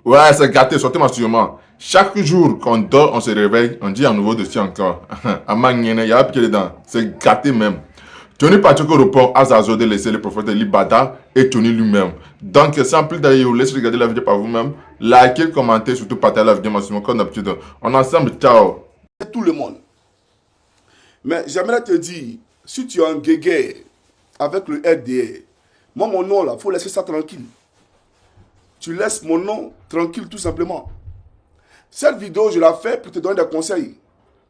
Ouais, c'est gâté, sortez-moi sûrement. Chaque jour qu'on dort, on se réveille, on dit un nouveau dossier encore. À Mangene, il y a pied dedans. C'est gâté même. Tony Pacheco répond à Zazo de laisser le prophète Libada et Tony lui-même. Donc, sans plus d'ailleurs, vous laissez regarder la vidéo par vous-même. Likez, commentez, surtout partagez la vidéo maximum comme d'habitude. On est ensemble, ciao. Tout le monde. Mais j'aimerais te dire, si tu as un guégué avec le RDA, moi, mon nom là, il faut laisser ça tranquille. Tu laisses mon nom tranquille tout simplement. Cette vidéo, je la fais pour te donner des conseils.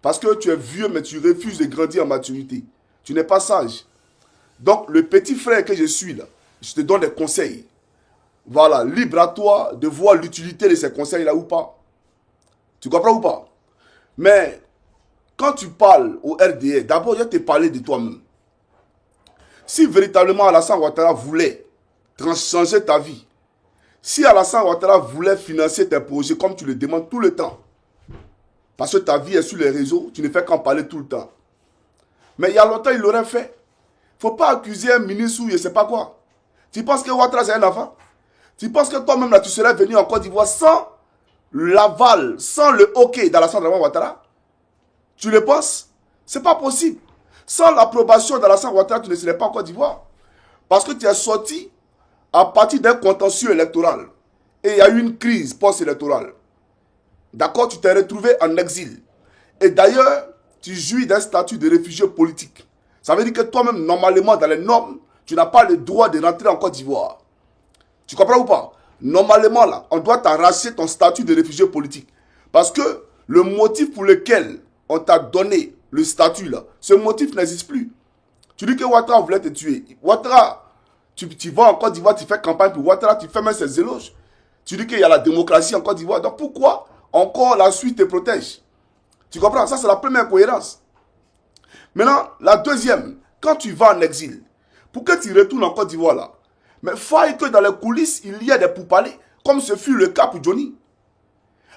Parce que tu es vieux, mais tu refuses de grandir en maturité. Tu n'es pas sage. Donc, le petit frère que je suis là, je te donne des conseils. Voilà, libre à toi de voir l'utilité de ces conseils-là ou pas. Tu comprends ou pas? Mais, quand tu parles au RDA, d'abord, je vais te parler de toi-même. Si véritablement Alassane Ouattara voulait changer ta vie, si Alassane Ouattara voulait financer tes projets comme tu le demandes tout le temps, parce que ta vie est sur les réseaux, tu ne fais qu'en parler tout le temps. Mais il y a longtemps, il l'aurait fait. Il ne faut pas accuser un ministre ou je ne sais pas quoi. Tu penses que Ouattara c'est un enfant? Tu penses que toi-même là, tu serais venu en Côte d'Ivoire sans l'aval, sans le OK d'Alassane Ouattara? Tu le penses? C'est pas possible. Sans l'approbation d'Alassane Ouattara, tu ne serais pas en Côte d'Ivoire. Parce que tu es sorti à partir d'un contentieux électoral. Et il y a eu une crise post-électorale. D'accord? Tu t'es retrouvé en exil. Et d'ailleurs, tu jouis d'un statut de réfugié politique. Ça veut dire que toi-même, normalement, dans les normes, tu n'as pas le droit de rentrer en Côte d'Ivoire. Tu comprends ou pas? Normalement, là, on doit t'arracher ton statut de réfugié politique. Parce que le motif pour lequel on t'a donné le statut, là, ce motif n'existe plus. Tu dis que Ouattara voulait te tuer. Ouattara, tu vas en Côte d'Ivoire, tu fais campagne pour Ouattara, tu fais même ses éloges. Tu dis qu'il y a la démocratie en Côte d'Ivoire. Donc pourquoi encore la suite te protège? Tu comprends? Ça, c'est la première cohérence. Maintenant, la deuxième, quand tu vas en exil, pour que tu retournes en Côte d'Ivoire là, mais il faut que dans les coulisses, il y ait des pourparlers, comme ce fut le cas pour Johnny.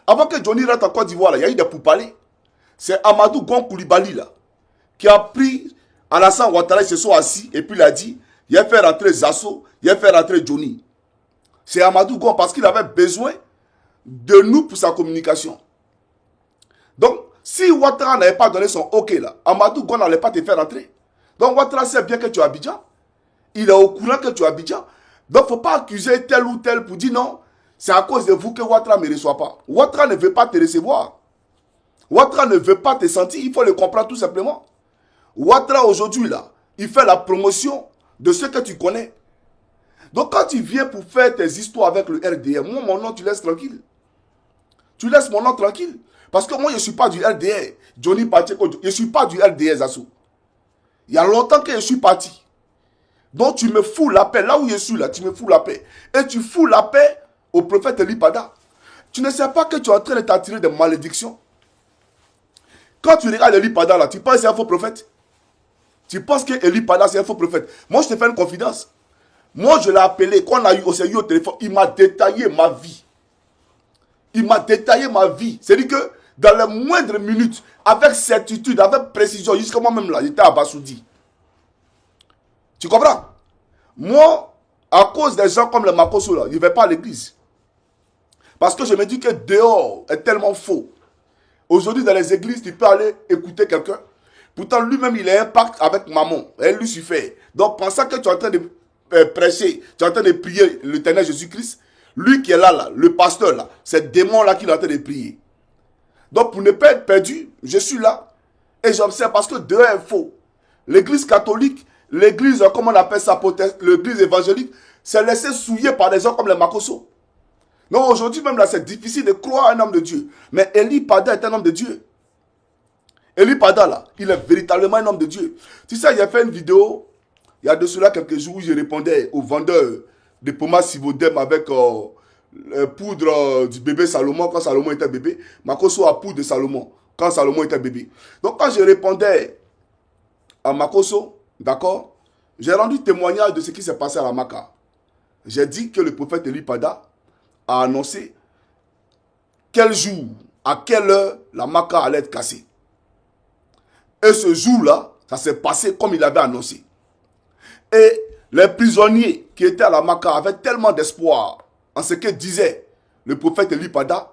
Avant que Johnny rentre en Côte d'Ivoire, il y a eu des pourparlers. C'est Amadou Gon Koulibaly là, qui a pris Alassane Ouattara, ils se sont assis, et puis il a dit, il a fait rentrer Zasso, il a fait rentrer Johnny. C'est Amadou Gon parce qu'il avait besoin de nous pour sa communication. Donc, si Ouattara n'avait pas donné son OK là, Amadou Gon n'allait pas te faire rentrer. Donc, Ouattara sait bien que tu es Abidjan. Il est au courant que tu es Abidjan. Donc, il ne faut pas accuser tel ou tel pour dire non, c'est à cause de vous que Ouattara ne me reçoit pas. Ouattara ne veut pas te recevoir. Ouattara ne veut pas te sentir, il faut le comprendre tout simplement. Ouattara aujourd'hui là, il fait la promotion de ce que tu connais. Donc quand tu viens pour faire tes histoires avec le RDA, moi mon nom tu laisses tranquille. Tu laisses mon nom tranquille. Parce que moi je ne suis pas du RDA. Johnny Pacheco, je ne suis pas du RDA Zasso. Il y a longtemps que je suis parti. Donc tu me fous la paix. Là où je suis là, tu me fous la paix. Et tu fous la paix au prophète Elipada. Tu ne sais pas que tu es en train de t'attirer des malédictions. Quand tu regardes Elipada là, tu penses que c'est un faux prophète? Tu penses que Elipada c'est un faux prophète? Moi je te fais une confidence. Moi je l'ai appelé, quand on a eu au téléphone, il m'a détaillé ma vie. Il m'a détaillé ma vie. C'est-à-dire que dans les moindres minutes, avec certitude, avec précision, jusqu'à moi-même là, j'étais abasourdi. Tu comprends? Moi, à cause des gens comme le Makoso là, je ne vais pas à l'église. Parce que je me dis que dehors est tellement faux. Aujourd'hui, dans les églises, tu peux aller écouter quelqu'un. Pourtant, lui-même, il a un pacte avec maman. Elle lui suffit. Donc, pensant que tu es en train de prêcher, tu es en train de prier l'éternel Jésus-Christ, lui qui est là, le pasteur là, c'est démon là qui est en train de prier. Donc, pour ne pas être perdu, je suis là. Et j'observe parce que dehors est faux. L'église catholique, l'église, comment on appelle ça, l'église évangélique, c'est laissé souiller par des gens comme les Makoso. Non, aujourd'hui même là, c'est difficile de croire à un homme de Dieu. Mais Elipada est un homme de Dieu. Elipada là, il est véritablement un homme de Dieu. Tu sais, j'ai fait une vidéo, il y a de cela quelques jours, où je répondais aux vendeurs de pommades Sivodem avec poudre du bébé Salomon, quand Salomon était bébé. Makoso a poudre de Salomon, quand Salomon était bébé. Donc quand je répondais à Makoso, d'accord, j'ai rendu témoignage de ce qui s'est passé à la Maka. J'ai dit que le prophète Elipada a annoncé quel jour, à quelle heure la Maka allait être cassée. Et ce jour-là, ça s'est passé comme il avait annoncé. Et les prisonniers qui étaient à la Maka avaient tellement d'espoir en ce que disait le prophète Eli Pada,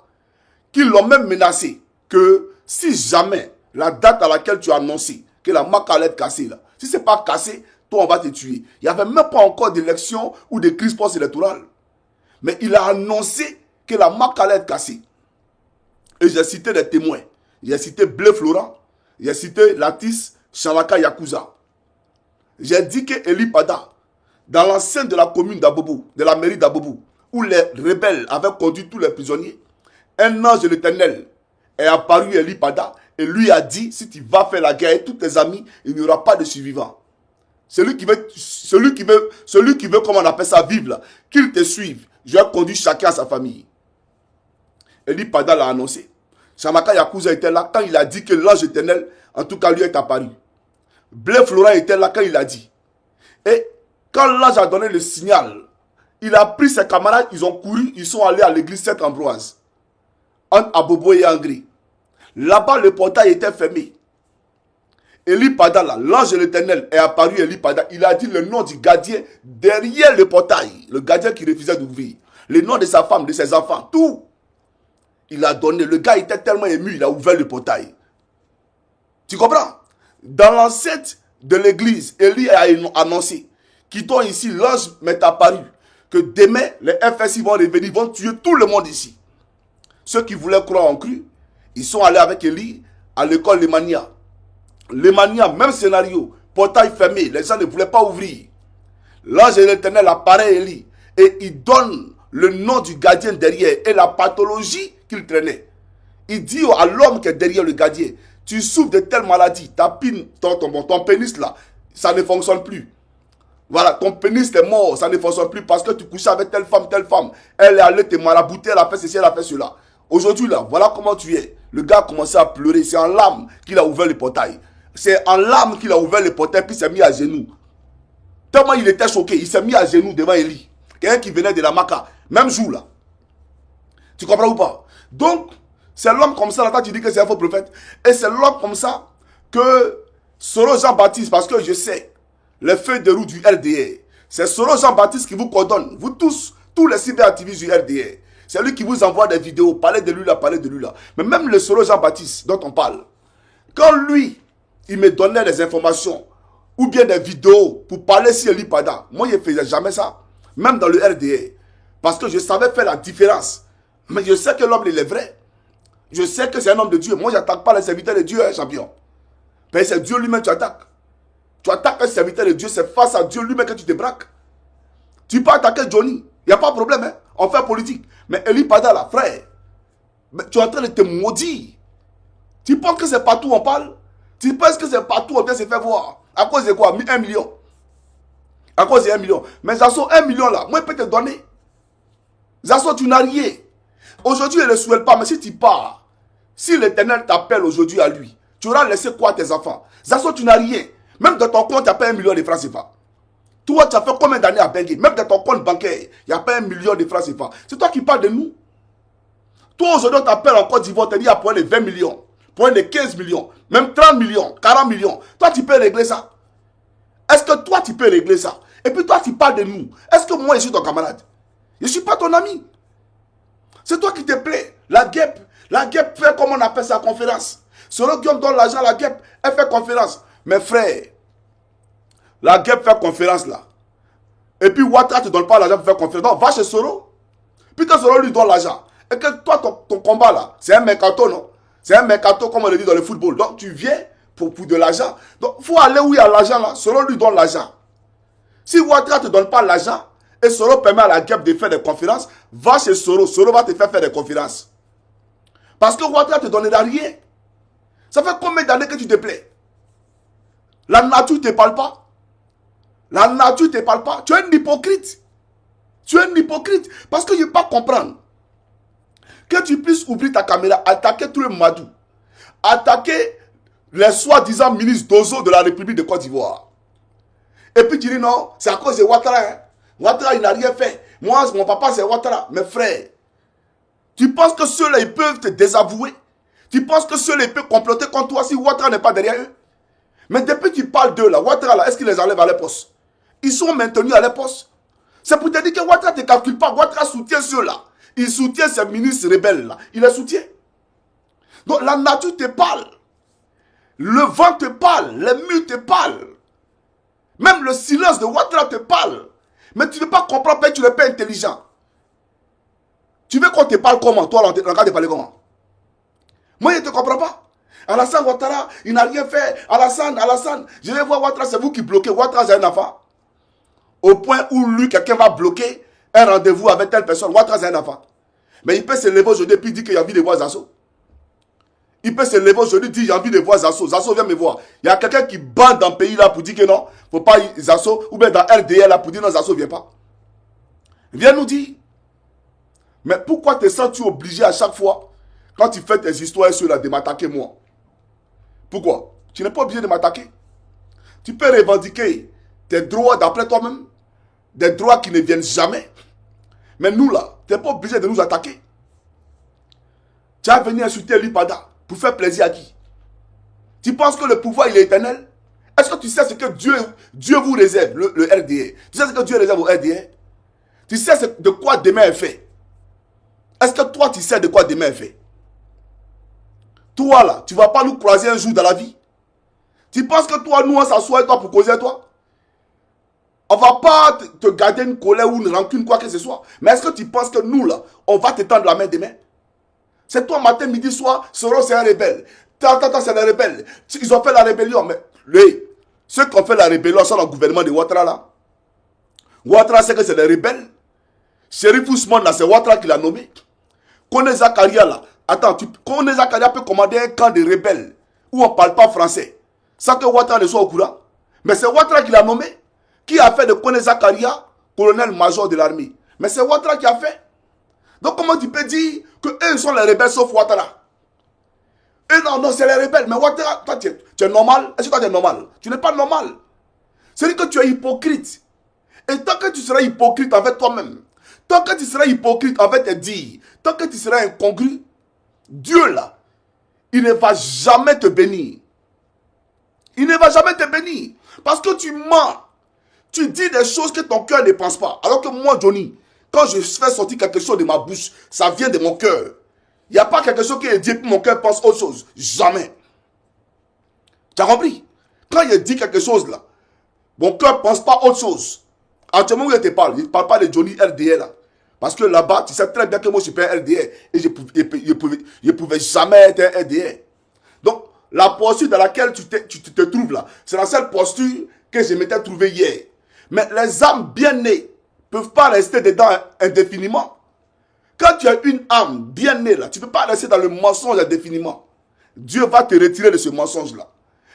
qui l'ont même menacé que si jamais la date à laquelle tu as annoncé que la marque allait être cassée, là, si ce n'est pas cassé, toi on va te tuer. Il n'y avait même pas encore d'élection ou de crise post-électorale. Mais il a annoncé que la marque allait être cassée. Et j'ai cité des témoins. J'ai cité Blé Florent, j'ai cité Latis Chalaka Yakuza. J'ai dit que Eli Pada, dans l'enceinte de la commune d'Abobo, de la mairie d'Abobo, où les rebelles avaient conduit tous les prisonniers, un ange de l'Éternel est apparu à Eli Pada et lui a dit, si tu vas faire la guerre avec tous tes amis, il n'y aura pas de survivants. Celui qui veut, comment on appelle ça, vivre là, qu'il te suive. Je vais conduire chacun à sa famille. Eli Pada l'a annoncé. Shamaka Yakuza était là quand il a dit que l'ange éternel, en tout cas, lui est apparu. Blé Florent était là quand il a dit. Et quand l'ange a donné le signal, il a pris ses camarades, ils ont couru, ils sont allés à l'église Saint-Ambroise, entre Abobo et Angri. Là-bas, le portail était fermé. Eli Pada, là, l'ange de l'Éternel est apparu, Eli Pada, il a dit le nom du gardien derrière le portail, le gardien qui refusait d'ouvrir, le nom de sa femme, de ses enfants, tout. Il a donné, le gars était tellement ému, il a ouvert le portail. Tu comprends? Dans l'enceinte de l'église, Eli a annoncé, quittons ici, l'ange m'est apparu, que demain, les FSI vont revenir, vont tuer tout le monde ici. Ceux qui voulaient croire en cru, ils sont allés avec Eli à l'école Lemania. Lemania, même scénario, portail fermé, les gens ne voulaient pas ouvrir. L'ange de l'Éternel apparaît à Eli et il donne le nom du gardien derrière et la pathologie qu'il traînait. Il dit à l'homme qui est derrière le gardien, tu souffres de telle maladie, ton pénis là, ça ne fonctionne plus. Voilà, ton pénis est mort, ça ne fonctionne plus parce que tu couchais avec telle femme. Elle est allée te marabouter, elle a fait ceci, elle a fait cela. Aujourd'hui là, voilà comment tu es. Le gars a commencé à pleurer, c'est en larmes qu'il a ouvert le portail. C'est en larmes qu'il a ouvert le portail, puis il s'est mis à genoux. Tellement il était choqué, il s'est mis à genoux devant Eli. Quelqu'un qui venait de la Maca, même jour là. Tu comprends ou pas? Donc, c'est l'homme comme ça, là, tu dis que c'est un faux prophète. Et c'est l'homme comme ça que Soro Jean-Baptiste, parce que je sais, les feuilles de route du RDR, c'est Soro Jean-Baptiste qui vous coordonne, vous tous les cyberactivistes du RDR. C'est lui qui vous envoie des vidéos, parlez de lui là, parlez de lui là. Mais même le Soro Jean-Baptiste dont on parle, quand lui, il me donnait des informations ou bien des vidéos pour parler sur Eli Pada, moi je ne faisais jamais ça, même dans le RDR. Parce que je savais faire la différence. Mais je sais que l'homme, il est vrai. Je sais que c'est un homme de Dieu. Moi, je n'attaque pas les serviteurs de Dieu, hein, champion. Mais c'est Dieu lui-même que tu attaques. Tu attaques un serviteur de Dieu, c'est face à Dieu lui-même que tu te braques. Tu peux attaquer Johnny. Il n'y a pas de problème, hein. On fait politique. Mais Eli Pada, là, frère, tu es en train de te maudire. Tu penses que c'est partout où on parle? Tu penses que c'est partout où on vient se faire voir? À cause de quoi? 1 million. À cause de 1 million. Mais Zasso, 1 million là, moi, je peux te donner. Zasso, tu n'as rien. Aujourd'hui, il ne le souhaite pas, mais si tu pars, si l'Éternel t'appelle aujourd'hui à lui, tu auras laissé quoi à tes enfants? Zasso, tu n'as rien. Même dans ton compte, il n'y a pas 1 million de francs CFA. Toi, tu as fait combien d'années à Bengué? Même dans ton compte bancaire, il n'y a pas 1 million de francs CFA. C'est toi qui parles de nous. Toi, aujourd'hui, on t'appelle en Côte d'Ivoire, tu dis à point de 20 millions, point de 15 millions, même 30 millions, 40 millions. Toi, tu peux régler ça. Est-ce que toi, tu peux régler ça? Et puis toi, tu parles de nous. Est-ce que moi, je suis ton camarade? Je ne suis pas ton ami. C'est toi qui te plais. La guêpe fait, comme on appelle ça, conférence. Selon Guillaume donne l'argent à la guêpe, elle fait conférence. Mes frères, la guêpe fait conférence là. Et puis Ouattara ne te donne pas l'argent pour faire conférence. Donc va chez Soro. Puis que Soro lui donne l'argent. Et que toi, ton combat là, c'est un mercato, non? C'est un mercato comme on le dit dans le football. Donc tu viens pour de l'argent. Donc il faut aller où il y a l'argent là. Soro lui donne l'argent. Si Ouattara ne te donne pas l'argent, et Soro permet à la guêpe de faire des conférences, va chez Soro. Soro va te faire des conférences. Parce que Ouattara ne te donnera rien. Ça fait combien d'années que tu te plais? La nature ne te parle pas. La nature ne te parle pas. Tu es un hypocrite. Tu es un hypocrite. Parce que je ne peux pas comprendre que tu puisses ouvrir ta caméra, attaquer tout le Madou, attaquer les soi-disant ministres d'Ozo de la République de Côte d'Ivoire. Et puis tu dis non, c'est à cause de Ouattara. Hein. Ouattara, il n'a rien fait. Moi, mon papa, c'est Ouattara. Mes frères, tu penses que ceux-là, ils peuvent te désavouer? Tu penses que ceux-là, ils peuvent comploter contre toi si Ouattara n'est pas derrière eux? Mais depuis que tu parles d'eux, là, Ouattara, là, est-ce qu'ils les enlèvent à leur poste? Ils sont maintenus à leur poste. C'est pour te dire que Ouattara ne te calcule pas. Ouattara soutient ceux-là Il soutient ces ministres rebelles-là. Il les soutient. Donc la nature te parle. Le vent te parle. Les murs te parlent. Même le silence de Ouattara te parle. Mais tu ne veux pas comprendre parce que tu n'es pas intelligent. Tu veux qu'on te parle comment? Toi, on te parler comment? Moi, je ne te comprends pas. Alassane Ouattara, il n'a rien fait. Alassane, je vais voir Ouattara, c'est vous qui bloquez. Ouattara, c'est un enfant. Au point où lui, quelqu'un va bloquer un rendez-vous avec telle personne. Ouattara, c'est un enfant. Mais il peut se lever aujourd'hui et puis dire qu'il a envie de voir Zasso. Il peut se lever aujourd'hui et dire j'ai envie de voir Zasso. Zasso, viens me voir. Il y a quelqu'un qui bande dans le pays là pour dire que non, il ne faut pas Zasso. Ou bien dans RDL là pour dire non, Zasso ne vient pas. Viens nous dire. Mais pourquoi te sens-tu obligé à chaque fois, quand tu fais tes histoires sur là, de m'attaquer moi? Pourquoi? Tu n'es pas obligé de m'attaquer. Tu peux revendiquer tes droits d'après toi-même, des droits qui ne viennent jamais. Mais nous là, tu n'es pas obligé de nous attaquer. Tu as venu insulter l'Ipada pour faire plaisir à qui? Tu penses que le pouvoir il est éternel? Est-ce que tu sais ce que Dieu vous réserve, le RDA? Tu sais ce que Dieu réserve au RDA? Tu sais de quoi demain est fait? Est-ce que toi tu sais de quoi demain est fait? Toi là, tu ne vas pas nous croiser un jour dans la vie? Tu penses que toi, nous on s'assoit toi pour causer toi? On ne va pas te garder une colère ou une rancune, quoi que ce soit. Mais est-ce que tu penses que nous là, on va te tendre la main demain? C'est toi matin, midi, soir, Soros c'est un rebelle. Tata c'est un rebelle. Ils ont fait la rébellion. Mais ceux qui ont fait la rébellion sont dans le gouvernement de Ouattara là. Ouattara sait que c'est des rebelles. Chérif Ousmane là, c'est Ouattara qui l'a nommé. Kone Zakaria là. Attends, Kone Zakaria peut commander un camp de rebelles où on ne parle pas français. Sans que Ouattara ne soit au courant. Mais c'est Ouattara qui l'a nommé. Qui a fait de Kone Zakaria colonel-major de l'armée? Mais c'est Ouattara qui a fait. Donc comment tu peux dire que eux sont les rebelles sauf Ouattara? Et non, c'est les rebelles. Mais Ouattara, toi tu es normal? Est-ce que toi tu es normal? Tu n'es pas normal. C'est-à-dire que tu es hypocrite. Et tant que tu seras hypocrite avec toi-même, tant que tu seras hypocrite avec tes dires, tant que tu seras incongru, Dieu là, il ne va jamais te bénir. Il ne va jamais te bénir. Parce que tu mens. Tu dis des choses que ton cœur ne pense pas. Alors que moi, Johnny, quand je fais sortir quelque chose de ma bouche, ça vient de mon cœur. Il n'y a pas quelque chose qui est dit et mon cœur pense autre chose. Jamais. Tu as compris? Quand il dit quelque chose là, mon cœur ne pense pas autre chose. Actuellement, où il te parle, il ne parle pas de Johnny RDA là. Parce que là-bas, tu sais très bien que moi je suis pas un RDA. Et je ne pouvais jamais être un RDA. Donc, la posture dans laquelle tu te trouves là, c'est la seule posture que je m'étais trouvé hier. Mais les âmes bien nées ne peuvent pas rester dedans indéfiniment. Quand tu as une âme bien née là, tu ne peux pas rester dans le mensonge indéfiniment. Dieu va te retirer de ce mensonge là.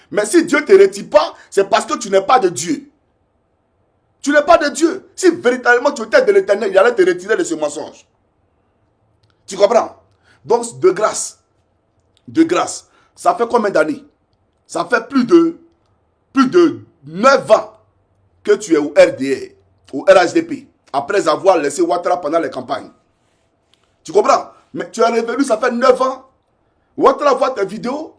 Mais si Dieu ne te retire pas, c'est parce que tu n'es pas de Dieu. Tu n'es pas de Dieu. Si véritablement tu étais de l'Éternel, il allait te retirer de ce mensonge. Tu comprends? Donc, de grâce, ça fait combien d'années? Ça fait plus de 9 ans que tu es au RDA, au RHDP, après avoir laissé Ouattara pendant les campagnes. Tu comprends? Mais tu es revenu, ça fait 9 ans. Ouattara voit tes vidéos.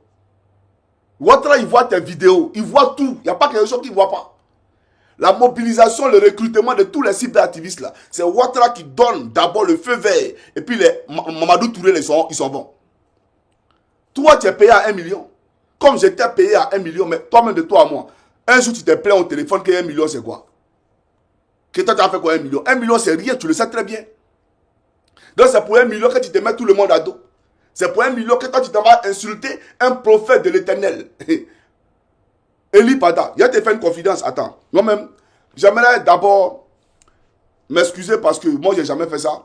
Ouattara, il voit tes vidéos. Il voit tout. Il n'y a pas quelque chose qu'il ne voit pas. La mobilisation, le recrutement de tous les cyberactivistes là, c'est Ouattara qui donne d'abord le feu vert. Et puis les Mamadou Touré, ils sont bons. Toi, tu es payé à 1 million. Comme j'étais payé à 1 million, mais toi-même de toi à moi. Un jour, tu te plains au téléphone que 1 million, c'est quoi? Que toi, tu as fait quoi 1 million? 1 million, c'est rien, tu le sais très bien. Donc, c'est pour 1 million que tu te mets tout le monde à dos. C'est pour 1 million que toi, tu t'en vas insulter un prophète de l'Éternel. Eli Pada, il a te fait une confidence. Attends, moi-même, j'aimerais d'abord m'excuser parce que moi, je n'ai jamais fait ça.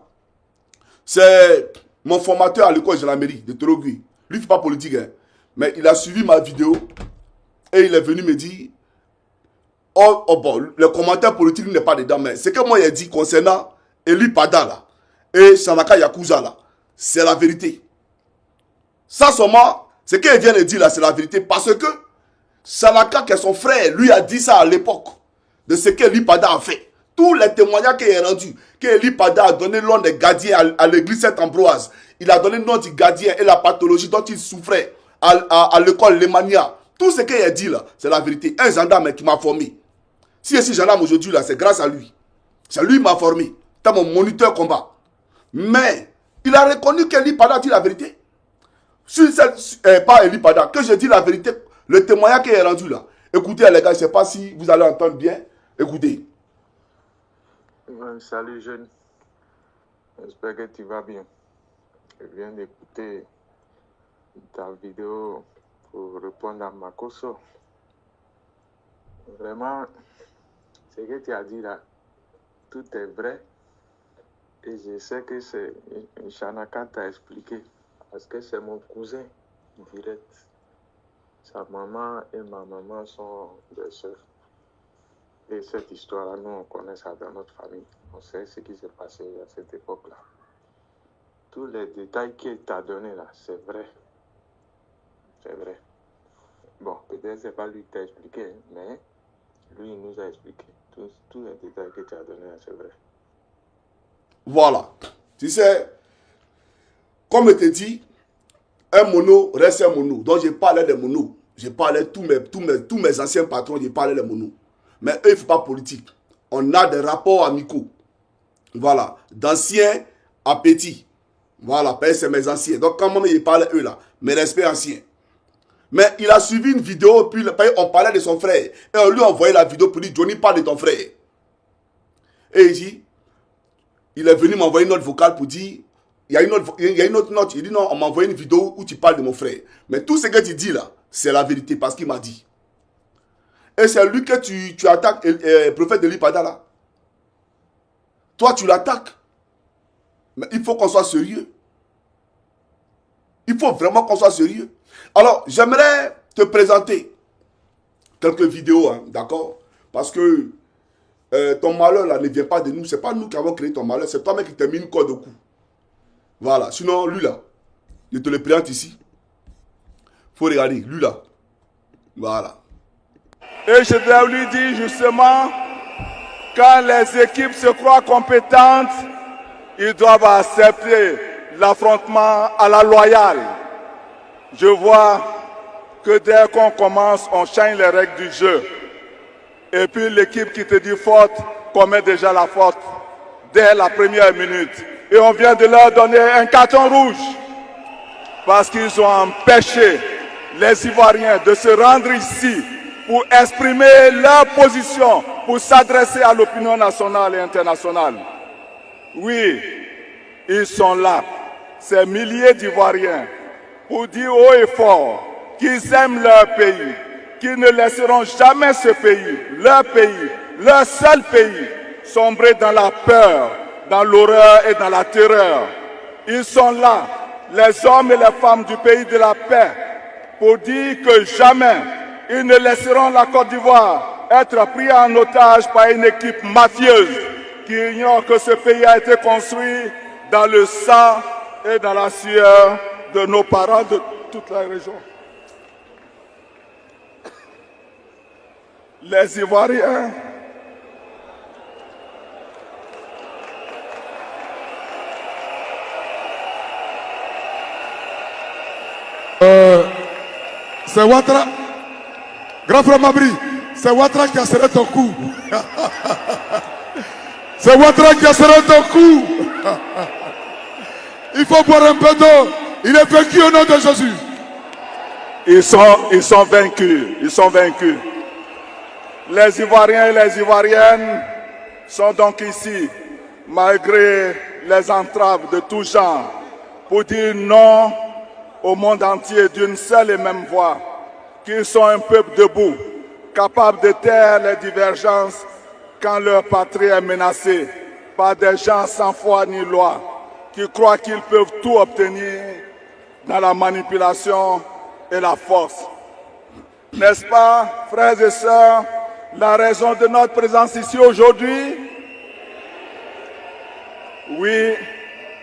C'est mon formateur à l'école de la mairie de Torogui. Lui, il ne fait pas politique, hein, mais il a suivi ma vidéo et il est venu me dire oh bon, le commentaire politique n'est pas dedans, mais ce que moi, j'ai dit concernant Eli Pada là, et Sanaka Yakuza là, c'est la vérité. Ça seulement, ce qu'il vient de dire là, c'est la vérité parce que Sanaka, qui est son frère, lui a dit ça à l'époque de ce que l'Ipada a fait. Tous les témoignages qu'il a rendus, que l'Ipada a donné le nom des gardiens à l'église Saint-Ambroise. Il a donné le nom du gardien et la pathologie dont il souffrait à l'école Lemania. Tout ce qu'il a dit là, c'est la vérité. Un gendarme qui m'a formé. Si je suis gendarme aujourd'hui là, c'est grâce à lui. C'est lui qui m'a formé. C'est mon moniteur combat. Mais il a reconnu qu'Eli Pada dit la vérité. Sur cette, pas Eli Pada, que je dis la vérité, le témoignage qui est rendu là. Écoutez les gars, je ne sais pas si vous allez entendre bien. Écoutez. Salut jeune, j'espère que tu vas bien. Je viens d'écouter ta vidéo pour répondre à Makoso. Vraiment, ce que tu as dit là, tout est vrai. Et je sais que c'est Shanaka t'a expliqué. Parce que c'est mon cousin direct. Sa maman et ma maman sont des sœurs. Et cette histoire-là, nous, on connaît ça dans notre famille. On sait ce qui s'est passé à cette époque-là. Tous les détails qu'il t'a donnés là, c'est vrai. C'est vrai. Bon, peut-être c'est pas lui qui t'a expliqué, mais lui, il nous a expliqué. Tous les détails que tu as donnés là, c'est vrai. Voilà. Tu sais, comme je te dis, un mono reste un mono. Donc, je parlais des monos. Je parlais tous mes anciens patrons, je parlais des monos. Mais eux, il ne faut pas politique. On a des rapports amicaux. Voilà. D'anciens à petits. Voilà. C'est mes anciens. Donc, quand même, il parlait eux là. Mes respects anciens. Mais il a suivi une vidéo, puis on parlait de son frère. Et on lui a envoyé la vidéo pour dire, Johnny, parle de ton frère. Et il dit, il est venu m'envoyer une note vocale pour dire, il y a une autre note. Il dit, non, on m'a envoyé une vidéo où tu parles de mon frère. Mais tout ce que tu dis là, c'est la vérité parce qu'il m'a dit. Et c'est lui que tu attaques, le prophète Eli Pada là. Toi, tu l'attaques. Mais il faut qu'on soit sérieux. Il faut vraiment qu'on soit sérieux. Alors, j'aimerais te présenter quelques vidéos, hein, d'accord? Parce que ton malheur là ne vient pas de nous. Ce n'est pas nous qui avons créé ton malheur. C'est toi-même qui t'es mis une corde au cou. Voilà. Sinon, lui là, je te le présente ici. Il faut regarder, lui là. Voilà. Et je dois lui dire justement, quand les équipes se croient compétentes, ils doivent accepter l'affrontement à la loyale. Je vois que dès qu'on commence, on change les règles du jeu. Et puis l'équipe qui te dit faute commet déjà la faute dès la première minute. Et on vient de leur donner un carton rouge parce qu'ils ont empêché les Ivoiriens de se rendre ici pour exprimer leur position, pour s'adresser à l'opinion nationale et internationale. Oui, ils sont là, ces milliers d'Ivoiriens, pour dire haut et fort qu'ils aiment leur pays, qu'ils ne laisseront jamais ce pays, leur seul pays, sombrer dans la peur, dans l'horreur et dans la terreur. Ils sont là, les hommes et les femmes du pays de la paix, pour dire que jamais ils ne laisseront la Côte d'Ivoire être pris en otage par une équipe mafieuse qui ignore que ce pays a été construit dans le sang et dans la sueur de nos parents de toute la région. Les Ivoiriens c'est Ouattara. Grand frère Mabri, c'est Ouattara qui a serré ton cou. C'est Ouattara qui a serré ton cou. Il faut boire un peu d'eau. Il est vaincu au nom de Jésus. Ils sont vaincus. Ils sont vaincus. Les Ivoiriens et les Ivoiriennes sont donc ici, malgré les entraves de tout genre, pour dire non au monde entier d'une seule et même voix, qu'ils sont un peuple debout, capable de taire les divergences quand leur patrie est menacée par des gens sans foi ni loi, qui croient qu'ils peuvent tout obtenir dans la manipulation et la force. N'est-ce pas, frères et sœurs, la raison de notre présence ici aujourd'hui? Oui,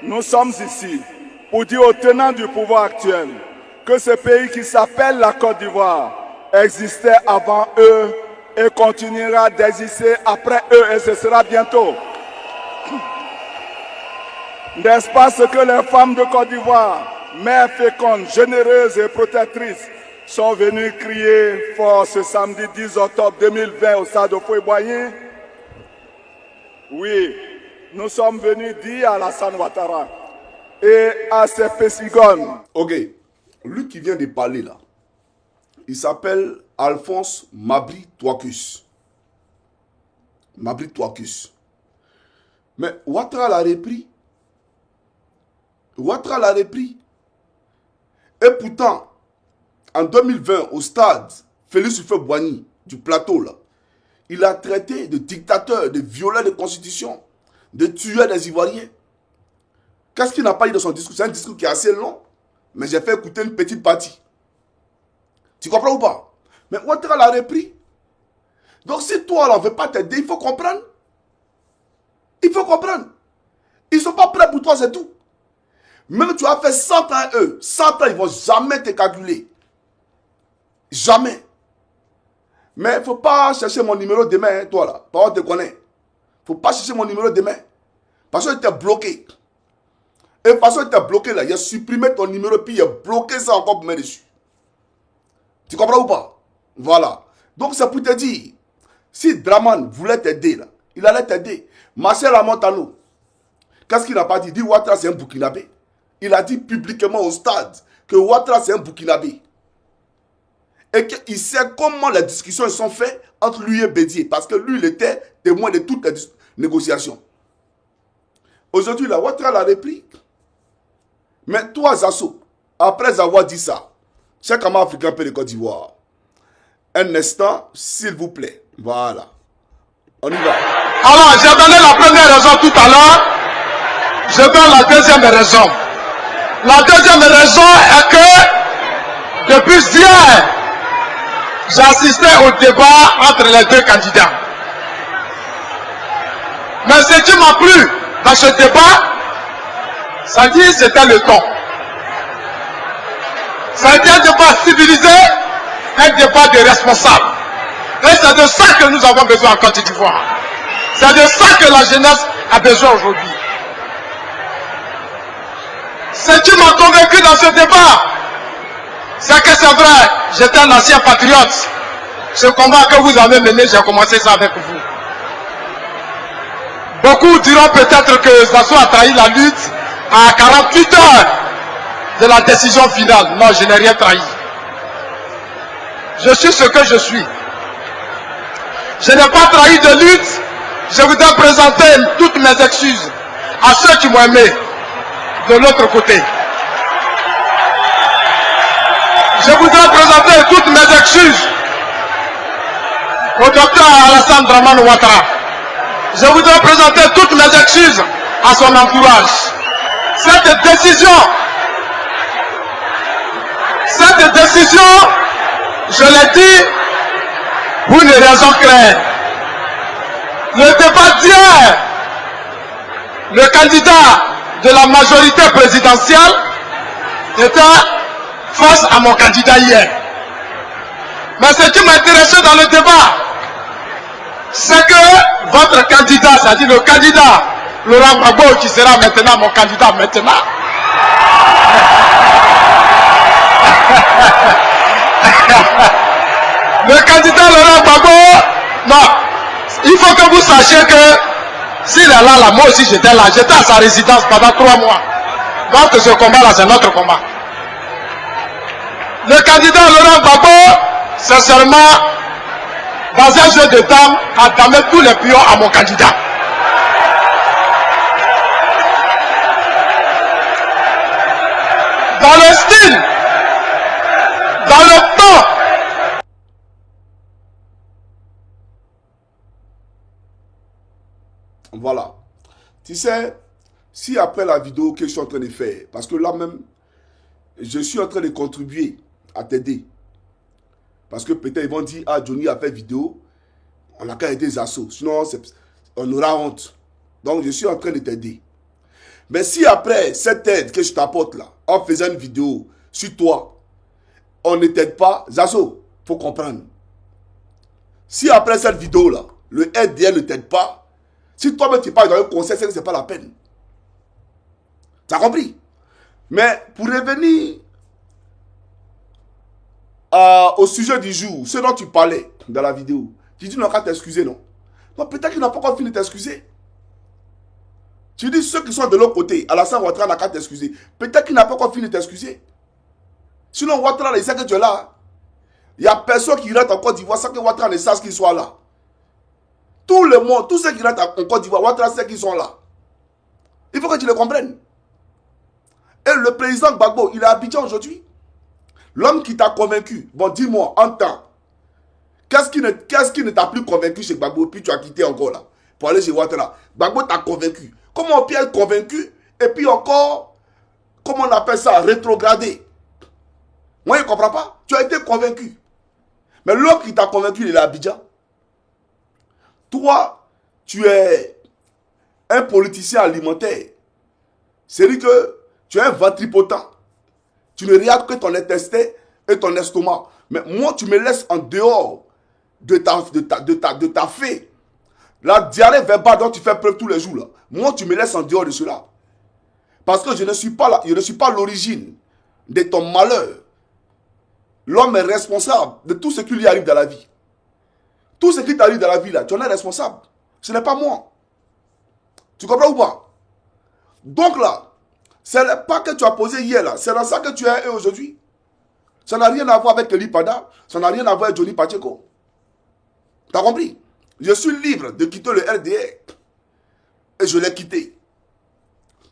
nous sommes ici pour dire aux tenants du pouvoir actuel que ce pays qui s'appelle la Côte d'Ivoire existait avant eux et continuera d'exister après eux, et ce sera bientôt. N'est-ce pas ce que les femmes de Côte d'Ivoire, mères fécondes, généreuses et protectrices, sont venues crier fort ce samedi 10 octobre 2020 au stade Houphouët-Boigny? Oui, nous sommes venus dire à Alassane Ouattara et à ses pessigones. Ok, lui qui vient de parler là, il s'appelle Alphonse Mabri Touakus. Mabri Touakus. Mais Ouattara l'a repris. Ouattara l'a repris. Et pourtant, en 2020, au stade Félix Houphouët-Boigny du plateau là, il a traité de dictateur, de violeur de constitution, de tueur des Ivoiriens. Qu'est-ce qu'il n'a pas dit dans son discours? C'est un discours qui est assez long, mais j'ai fait écouter une petite partie. Tu comprends ou pas? Mais Ouattara l'a repris. Donc si toi, là, on ne veut pas t'aider, il faut comprendre. Il faut comprendre. Ils ne sont pas prêts pour toi, c'est tout. Même tu as fait 100 ans eux, 100 ans, ils ne vont jamais te calculer. Jamais. Mais il ne faut pas chercher mon numéro demain, hein, toi là. Pas on te connaît. Il ne faut pas chercher mon numéro demain. Parce que tu es bloqué. Et parce que tu es bloqué là, il a supprimé ton numéro, puis il a bloqué ça encore pour mettre dessus. Tu comprends ou pas? Voilà. Donc c'est pour te dire, si Draman voulait t'aider là, il allait t'aider. Marcel Amontano, qu'est-ce qu'il n'a pas dit? Il dit Ouattara c'est un Burkinabé. Il a dit publiquement au stade que Ouattara c'est un Burkinabé. Et qu'il sait comment les discussions sont faites entre lui et Bédier. Parce que lui, il était témoin de toutes les négociations. Aujourd'hui, la Ouattara l'a repris. Mais toi, Zasso, après avoir dit ça, chaque Ama africain peut de Côte d'Ivoire. Un instant, s'il vous plaît. Voilà. On y va. Alors, j'ai donné la première raison tout à l'heure. Je donne la deuxième raison. La deuxième raison est que depuis hier, j'ai assisté au débat entre les deux candidats. Mais ce qui m'a plu dans ce débat, ça dit c'était le ton. C'était un débat civilisé, un débat de responsables. Et c'est de ça que nous avons besoin en Côte d'Ivoire. C'est de ça que la jeunesse a besoin aujourd'hui. Ce qui m'a convaincu dans ce débat, c'est que c'est vrai, j'étais un ancien patriote. Ce combat que vous avez mené, j'ai commencé ça avec vous. Beaucoup diront peut-être que Zasso a trahi la lutte à 48 heures de la décision finale. Non, je n'ai rien trahi. Je suis ce que je suis. Je n'ai pas trahi de lutte. Je voudrais présenter toutes mes excuses à ceux qui m'ont aimé de l'autre côté. Je voudrais présenter toutes mes excuses au docteur Alassane Dramane Ouattara. Je voudrais présenter toutes mes excuses à son entourage. Cette décision, je l'ai dit pour une raison claire. Le débat d'hier, le candidat de la majorité présidentielle était face à mon candidat hier. Mais ce qui m'intéressait dans le débat, c'est que votre candidat, c'est-à-dire le candidat Laurent Gbagbo, qui sera maintenant mon candidat maintenant, le candidat Laurent Gbagbo, non, il faut que vous sachiez que s'il est là, moi aussi j'étais là, j'étais à sa résidence pendant 3 mois. Donc ce combat-là, c'est notre combat. Le candidat Laurent Gbagbo, c'est seulement dans un jeu de dames, à damer tous les pions à mon candidat. Dans le style, dans le temps. Voilà. Tu sais, si après la vidéo que je suis en train de faire, parce que là même, je suis en train de contribuer à t'aider. Parce que peut-être ils vont dire, ah, Johnny a fait vidéo, on n'a qu'à aider Zasso. Sinon, on aura honte. Donc, je suis en train de t'aider. Mais si après cette aide que je t'apporte là, en faisant une vidéo sur toi, on ne t'aide pas, Zasso, il faut comprendre. Si après cette vidéo là, le RDL ne t'aide pas, si toi-même tu parles dans un conseil, c'est que ce n'est pas la peine. Tu as compris? Mais pour revenir au sujet du jour, ce dont tu parlais dans la vidéo, tu dis non, qu'à t'excuser, non? Non, peut-être qu'il n'a pas encore fini de t'excuser. Tu dis ceux qui sont de l'autre côté, Alassane Ouattara n'a qu'à t'excuser. Peut-être qu'il n'a pas encore fini de t'excuser. Sinon, Ouattara, il sait que tu es là. Il n'y a personne qui rentre en Côte d'Ivoire sans que Ouattara ne sache qu'il soit là. Tout le monde, tous ceux qui rentrent en Côte d'Ivoire, Ouattara sait qu'ils sont là. Il faut que tu le comprennes. Et le président Gbagbo, il est à Abidjan aujourd'hui. L'homme qui t'a convaincu, bon dis-moi, entends. Qu'est-ce qui ne t'a plus convaincu chez Gbagbo, puis tu as quitté encore là, pour aller chez Ouattara. Gbagbo t'a convaincu. Comment on peut être convaincu, et puis encore, comment on appelle ça, rétrogradé. Moi, je ne comprends pas. Tu as été convaincu. Mais l'homme qui t'a convaincu, il est à Abidjan. Toi, tu es un politicien alimentaire. C'est-à-dire que tu es un ventripotent. Tu ne regardes que ton intestin et ton estomac. Mais moi, tu me laisses en dehors de ta fée. La diarrhée verbale dont tu fais preuve tous les jours. Là. Moi, tu me laisses en dehors de cela. Parce que je ne suis pas l'origine de ton malheur. L'homme est responsable de tout ce qui lui arrive dans la vie. Tout ce qui t'arrive dans la vie, là, tu en es responsable. Ce n'est pas moi. Tu comprends ou pas? Donc là, ce n'est pas que tu as posé hier, là. C'est dans ça que tu es aujourd'hui. Ça n'a rien à voir avec Eli Pada. Ça n'a rien à voir avec Johnny Pacheco. Tu as compris? Je suis libre de quitter le RDR. Et je l'ai quitté.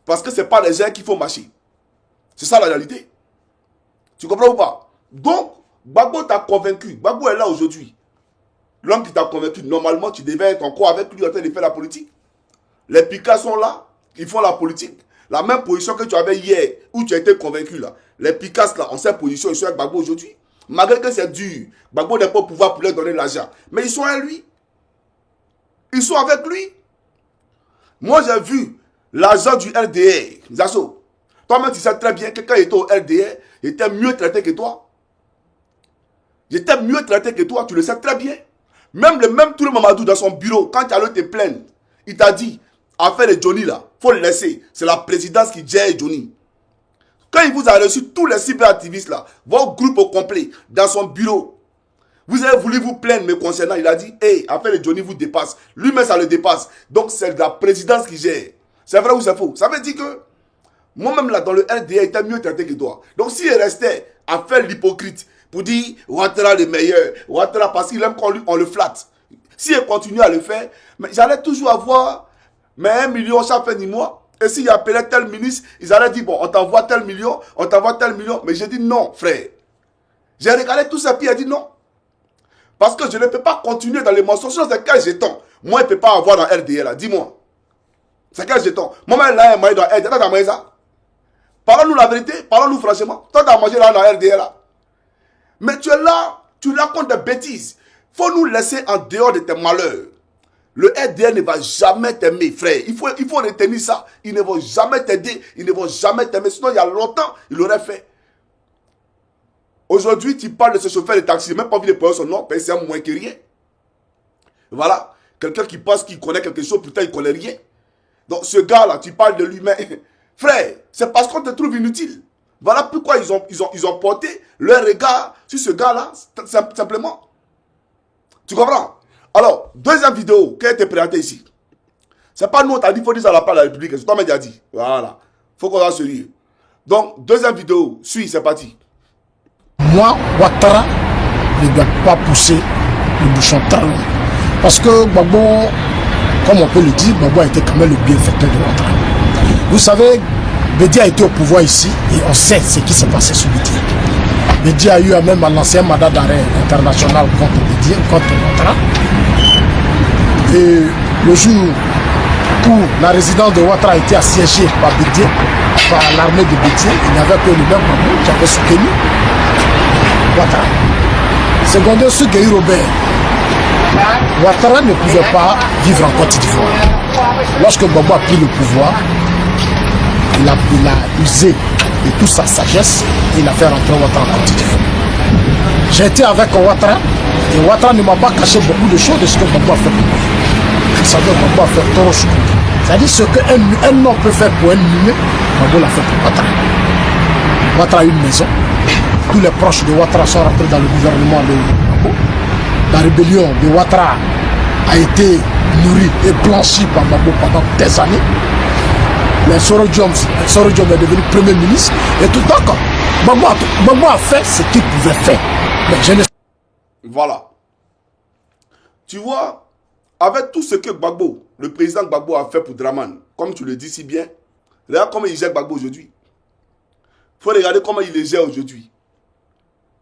Parce que ce n'est pas les gens qu'il faut marcher. C'est ça la réalité. Tu comprends ou pas? Donc, Gbagbo t'a convaincu. Gbagbo est là aujourd'hui. L'homme qui t'a convaincu, normalement, tu devais être encore avec lui en train de faire la politique. Les Picas sont là, ils font la politique. La même position que tu avais hier, où tu as été convaincu là. Les Picas là, en cette position, ils sont avec Gbagbo aujourd'hui. Malgré que c'est dur, Gbagbo n'a pas pouvoir pour leur donner l'argent. Mais ils sont avec lui. Ils sont avec lui. Moi, j'ai vu l'argent du RDR. Zasso, toi-même, tu sais très bien que quand il était au RDR, il était mieux traité que toi. J'étais mieux traité que toi, tu le sais très bien. Même Touré Mamadou dans son bureau, quand tu allais te plaindre, il t'a dit, affaire de Johnny là, faut le laisser. C'est la présidence qui gère Johnny. Quand il vous a reçu tous les cyberactivistes là, votre groupe au complet, dans son bureau, vous avez voulu vous plaindre me concernant, il a dit, hey, affaire de Johnny vous dépasse. Lui-même ça le dépasse. Donc c'est la présidence qui gère. C'est vrai ou c'est faux? Ça veut dire que moi-même là, dans le RDA, il était mieux traité que toi. Donc s'il restait à faire l'hypocrite, pour dire Ouattara le meilleur, Ouattara parce qu'il aime qu'on le flatte. Si il continue à le faire, mais j'allais toujours avoir 1 million chaque fin du mois. Et s'il appelait tel ministre, ils allaient dire bon, on t'envoie tel million, on t'envoie tel million. Mais j'ai dit non, frère. J'ai regardé tout ça, puis il a dit non. Parce que je ne peux pas continuer dans les mensonges. C'est quel jeton? Moi, il ne peut pas avoir dans RDA là, dis-moi. C'est quel jeton? Moi, là, il m'a dans RDA, t'as mangé ça? Parlons-nous la vérité, parlons-nous franchement. Toi, t'as mangé là dans RDA là. Mais tu es là, tu racontes des bêtises. Il faut nous laisser en dehors de tes malheurs. Le RDR ne va jamais t'aimer, frère. Il faut retenir ça. Ils ne vont jamais t'aider. Ils ne vont jamais t'aimer. Sinon, il y a longtemps, ils l'auraient fait. Aujourd'hui, tu parles de ce chauffeur de taxi. Même pas envie de prendre son nom, c'est un moins que rien. Voilà. Quelqu'un qui pense qu'il connaît quelque chose, putain, il ne connaît rien. Donc, ce gars-là, tu parles de lui, mais frère, c'est parce qu'on te trouve inutile. Voilà pourquoi ils ont porté leur regard sur ce gars-là, simplement. Tu comprends? Alors, deuxième vidéo qui a été présentée ici. C'est pas nous, on t'a dit, il faut dire ça à la part de la République. C'est toi qui as dit. Voilà. Il faut qu'on soit sérieux. Donc, deuxième vidéo, suis, c'est parti. Moi, Ouattara ne doit pas pousser le bouchon très loin. Parce que Gbagbo, comme on peut le dire, Gbagbo a été quand même le bienfaiteur de Ouattara. Vous savez, Bédi a été au pouvoir ici et on sait ce qui s'est passé sous Bédi. Bédi a eu à même lancé un mandat d'arrêt international contre Bédi, contre Ouattara. Et le jour où la résidence de Ouattara a été assiégée par Bédi, par l'armée de Bédi, il n'y avait que le même Gbagbo qui avait soutenu Ouattara. Secondaire Sugueï Robert, Ouattara ne pouvait pas vivre en Côte d'Ivoire. Lorsque Gbagbo a pris le pouvoir, il a usé de toute sa sagesse et il a fait rentrer Ouattara en Côte d'Ivoire. J'ai été avec Ouattara et Ouattara ne m'a pas caché beaucoup de choses de ce que Gbagbo a fait pour moi. Vous savez, Gbagbo a fait trop de choses. C'est-à-dire ce qu'un homme peut faire pour un humain, Gbagbo l'a fait pour Ouattara. Ouattara a une maison. Tous les proches de Ouattara sont rentrés dans le gouvernement de Gbagbo. La rébellion de Ouattara a été nourrie et blanchie par Gbagbo pendant des années. Mais Soro Diom est devenu Premier ministre. Et tout d'accord. Gbagbo a fait ce qu'il pouvait faire. Mais je ne... Voilà. Tu vois, avec tout ce que Gbagbo, le président Gbagbo a fait pour Draman, comme tu le dis si bien, regarde comment il gère Gbagbo aujourd'hui. Il faut regarder comment il les gère aujourd'hui.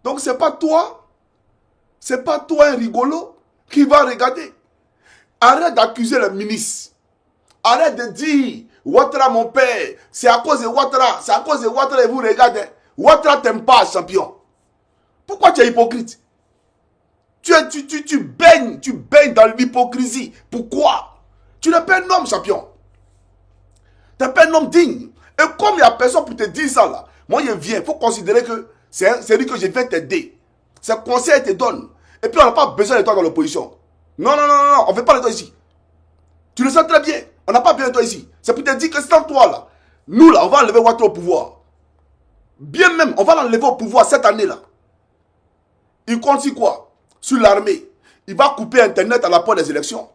Donc c'est pas toi un rigolo qui va regarder. Arrête d'accuser le ministre. Arrête de dire Ouattara mon père, c'est à cause de Ouattara, c'est à cause de Ouattara et vous regardez. Ouattara t'aime pas, champion. Pourquoi tu es hypocrite? Tu baignes dans l'hypocrisie. Pourquoi? Tu n'es pas un homme, champion. Tu n'es pas un homme digne. Et comme il n'y a personne pour te dire ça là, moi je viens, il faut considérer que c'est lui que je viens t'aider. C'est un conseil te donne. Et puis on n'a pas besoin de toi dans l'opposition. Non, on ne veut pas de toi ici. Tu le sais très bien. On n'a pas besoin de toi ici. C'est pour te dire que sans toi là, nous là, on va enlever Ouattara au pouvoir. Bien même, on va l'enlever au pouvoir cette année là. Il compte sur quoi? Sur l'armée. Il va couper Internet à la porte des élections.